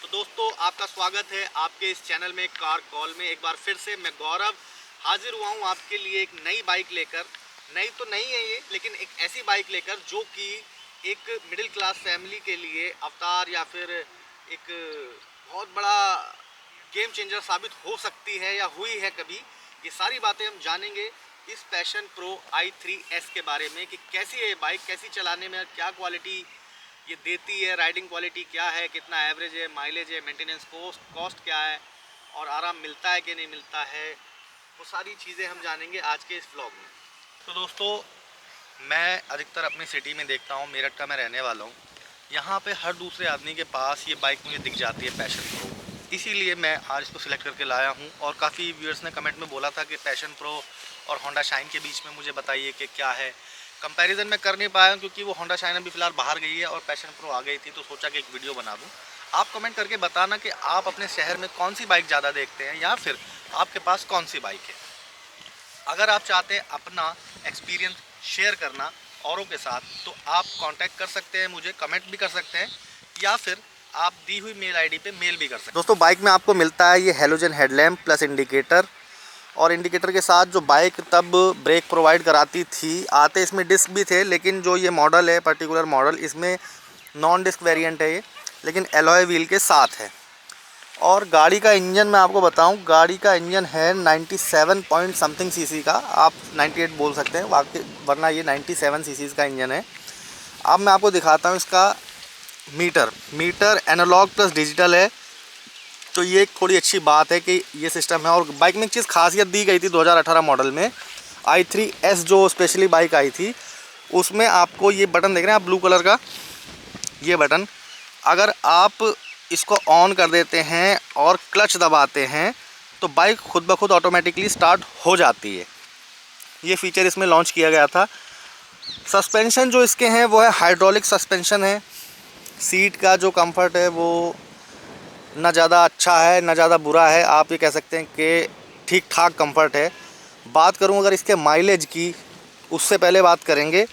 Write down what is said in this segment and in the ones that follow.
तो दोस्तों आपका स्वागत है आपके इस चैनल में कार कॉल में। एक बार फिर से मैं गौरव हाजिर हुआ हूँ आपके लिए एक नई बाइक लेकर। नई तो नहीं है ये, लेकिन एक ऐसी बाइक लेकर जो कि एक मिडिल क्लास फैमिली के लिए अवतार या फिर एक बहुत बड़ा गेम चेंजर साबित हो सकती है या हुई है कभी। ये सारी बातें हम जानेंगे इस पैशन प्रो i3s के बारे में कि कैसी है ये बाइक, कैसी चलाने में, क्या क्वालिटी ये देती है, राइडिंग क्वालिटी क्या है, कितना एवरेज है, माइलेज है, मेंटेनेंस कॉस्ट क्या है और आराम मिलता है कि नहीं मिलता है। वो सारी चीज़ें हम जानेंगे आज के इस व्लॉग में। तो दोस्तों मैं अधिकतर अपनी सिटी में देखता हूँ, मेरठ का मैं रहने वाला हूँ। यहाँ पे हर दूसरे आदमी के पास ये बाइक मुझे दिख जाती है पैशन प्रो, इसीलिए मैं आज इसको सिलेक्ट करके लाया हूँ। और काफ़ी व्यूअर्स ने कमेंट में बोला था कि पैशन प्रो और होंडा शाइन के बीच में मुझे बताइए कि क्या है। कंपैरिजन मैं कर नहीं पाया क्योंकि वो होंडा शाइन अभी फ़िलहाल बाहर गई है और पैशन प्रो आ गई थी, तो सोचा कि एक वीडियो बना दूँ। आप कमेंट करके बताना कि आप अपने शहर में कौन सी बाइक ज़्यादा देखते हैं या फिर आपके पास कौन सी बाइक है। अगर आप चाहते हैं अपना एक्सपीरियंस शेयर करना औरों के साथ तो आप कांटेक्ट कर सकते हैं, मुझे कमेंट भी कर सकते हैं या फिर आप दी हुई मेल आईडी पे मेल भी कर सकते हैं। दोस्तों बाइक में आपको मिलता है ये हेलोजन हेडलैम्प प्लस इंडिकेटर, और इंडिकेटर के साथ जो बाइक तब ब्रेक प्रोवाइड कराती थी, आते इसमें डिस्क भी थे, लेकिन जो ये मॉडल है पर्टिकुलर मॉडल इसमें नॉन डिस्क वेरिएंट है ये, लेकिन एलॉय व्हील के साथ है। और गाड़ी का इंजन मैं आपको बताऊं, गाड़ी का इंजन है 97 पॉइंट समथिंग सीसी का, आप 98 बोल सकते हैं वाकई, वरना ये 97 सीसी का इंजन है। अब मैं आपको दिखाता हूं इसका मीटर एनालॉग प्लस डिजिटल है, तो ये एक थोड़ी अच्छी बात है कि ये सिस्टम है। और बाइक में एक चीज़ खासियत दी गई थी 2018 मॉडल में, i3s जो स्पेशली बाइक आई थी उसमें आपको ये बटन देख रहे हैं आप, ब्लू कलर का ये बटन, अगर आप इसको ऑन कर देते हैं और क्लच दबाते हैं तो बाइक खुद ब खुद ऑटोमेटिकली स्टार्ट हो जाती है। ये फीचर इसमें लॉन्च किया गया था। सस्पेंशन जो इसके हैं वो है हाइड्रोलिक सस्पेंशन है। सीट का जो कंफर्ट है वो ना ज़्यादा अच्छा है ना ज़्यादा बुरा है, आप ये कह सकते हैं कि ठीक ठाक कंफर्ट है। बात करूं अगर इसके माइलेज की, उससे पहले बात करेंगे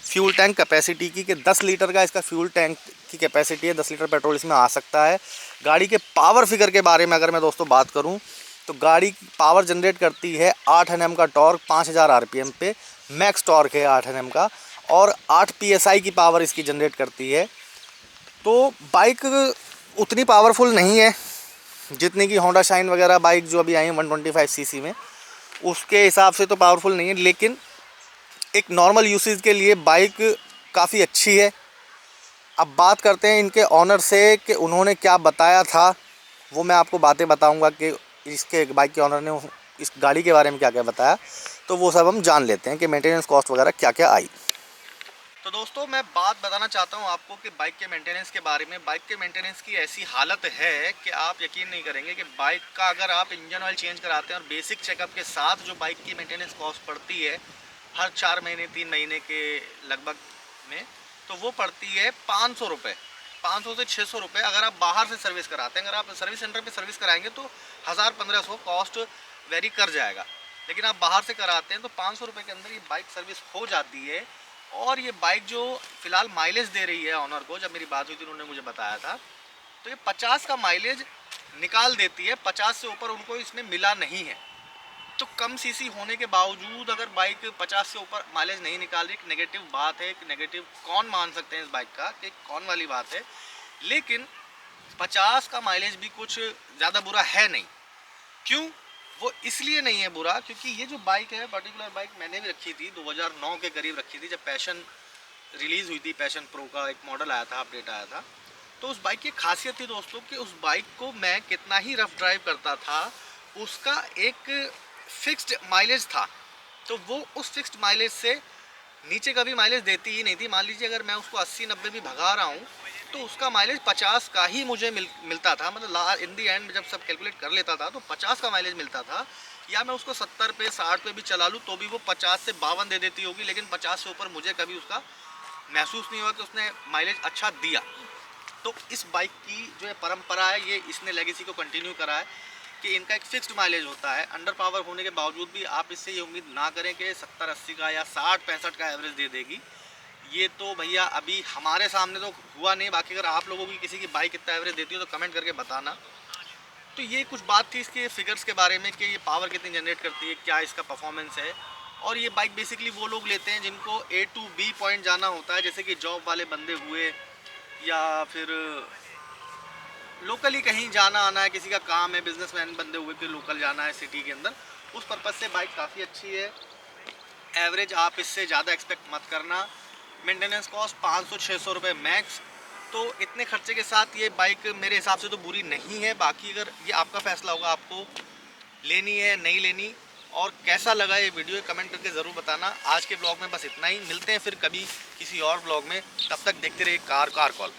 फ्यूल टैंक कैपेसिटी की कि 10 लीटर का इसका फ्यूल टैंक की कैपेसिटी है, 10 लीटर पेट्रोल इसमें आ सकता है। गाड़ी के पावर फिगर के बारे में अगर मैं दोस्तों बात करूं तो गाड़ी पावर जनरेट करती है 8 Nm का टॉर्क 5000 RPM पे, मैक्स टॉर्क है 8 Nm का, और 8 PSI की पावर इसकी जनरेट करती है। तो बाइक उतनी पावरफुल नहीं है जितनी कि होंडा शाइन वगैरह बाइक जो अभी आई हैं 125 सीसी में, उसके हिसाब से तो पावरफुल नहीं है, लेकिन एक नॉर्मल यूसेज के लिए बाइक काफ़ी अच्छी है। अब बात करते हैं इनके ऑनर से कि उन्होंने क्या बताया था, वो मैं आपको बातें बताऊंगा कि इसके बाइक के ऑनर ने इस गाड़ी के बारे में क्या क्या बताया, तो वो सब हम जान लेते हैं कि मेंटेनेंस कॉस्ट वगैरह क्या क्या आई। तो दोस्तों मैं बात बताना चाहता हूं आपको कि बाइक के मेंटेनेंस के बारे में। बाइक के मेंटेनेंस की ऐसी हालत है कि आप यकीन नहीं करेंगे कि बाइक का अगर आप इंजन ऑयल चेंज कराते हैं और बेसिक चेकअप के साथ जो बाइक की मेंटेनेंस कॉस्ट पड़ती है हर 4 महीने 3 महीने के लगभग में, तो वो पड़ती है 500 रुपये, 500 से 600 रुपये। अगर आप बाहर से सर्विस कराते हैं, अगर आप सर्विस सेंटर पे सर्विस कराएंगे तो 1000-1500 कॉस्ट वेरी कर जाएगा, लेकिन आप बाहर से कराते हैं तो 500 रुपये के अंदर ये बाइक सर्विस हो जाती है। और ये बाइक जो फ़िलहाल माइलेज दे रही है ऑनर को, जब मेरी बात हुई थी उन्होंने मुझे बताया था, तो ये 50 का माइलेज निकाल देती है, 50 से ऊपर उनको इसमें मिला नहीं है। तो कम सीसी होने के बावजूद अगर बाइक 50 से ऊपर माइलेज नहीं निकाल रही, एक नेगेटिव बात है, एक नेगेटिव कौन मान सकते हैं इस बाइक का कि कौन वाली बात है। लेकिन 50 का माइलेज भी कुछ ज़्यादा बुरा है नहीं। क्यों? वो इसलिए नहीं है बुरा क्योंकि ये जो बाइक है, पर्टिकुलर बाइक मैंने भी रखी थी 2009 के करीब रखी थी, जब पैशन रिलीज़ हुई थी। पैशन प्रो का एक मॉडल आया था, अपडेट आया था। तो उस बाइक की खासियत थी दोस्तों कि उस बाइक को मैं कितना ही रफ ड्राइव करता था उसका एक फिक्स्ड माइलेज था, तो वो उस फिक्स्ड माइलेज से नीचे कभी माइलेज देती ही नहीं थी। मान लीजिए अगर मैं उसको 80-90 भी भगा रहा हूँ तो उसका माइलेज 50 का ही मुझे मिलता था, मतलब इन दी एंड जब सब कैलकुलेट कर लेता था तो 50 का माइलेज मिलता था। या मैं उसको 70 पे 60 पे भी चला लूँ तो भी वो 50 से 52 दे देती होगी, लेकिन 50 से ऊपर मुझे कभी उसका महसूस नहीं हुआ कि उसने माइलेज अच्छा दिया। तो इस बाइक की जो है परंपरा है, ये इसने लेगेसी को कंटिन्यू करा है कि इनका एक फिक्स्ड माइलेज होता है। अंडर पावर होने के बावजूद भी आप इससे ये उम्मीद ना करें कि 70-80 का या 60-65 का एवरेज दे देगी। ये तो भैया अभी हमारे सामने तो हुआ नहीं, बाकी अगर आप लोगों की किसी की बाइक कितना एवरेज देती हो तो कमेंट करके बताना। तो ये कुछ बात थी इसके फिगर्स के बारे में कि ये पावर कितनी जनरेट करती है, क्या इसका परफॉर्मेंस है। और ये बाइक बेसिकली वो लोग लेते हैं जिनको A to B पॉइंट जाना होता है, जैसे कि जॉब वाले बंदे हुए या फिर लोकली कहीं जाना आना है, किसी का काम है, बिजनेसमैन बंदे हुए कि लोकल जाना है सिटी के अंदर, उस पर्पज़ से बाइक काफ़ी अच्छी है। एवरेज आप इससे ज़्यादा एक्सपेक्ट मत करना। मेंटेनेंस कॉस्ट 500-600 रुपये मैक्स। तो इतने खर्चे के साथ ये बाइक मेरे हिसाब से तो बुरी नहीं है। बाकी अगर ये आपका फैसला होगा आपको लेनी है नहीं लेनी, और कैसा लगा ये वीडियो कमेंट करके ज़रूर बताना। आज के ब्लॉग में बस इतना ही, मिलते हैं फिर कभी किसी और ब्लॉग में। तब तक देखते रहिए कार कॉल।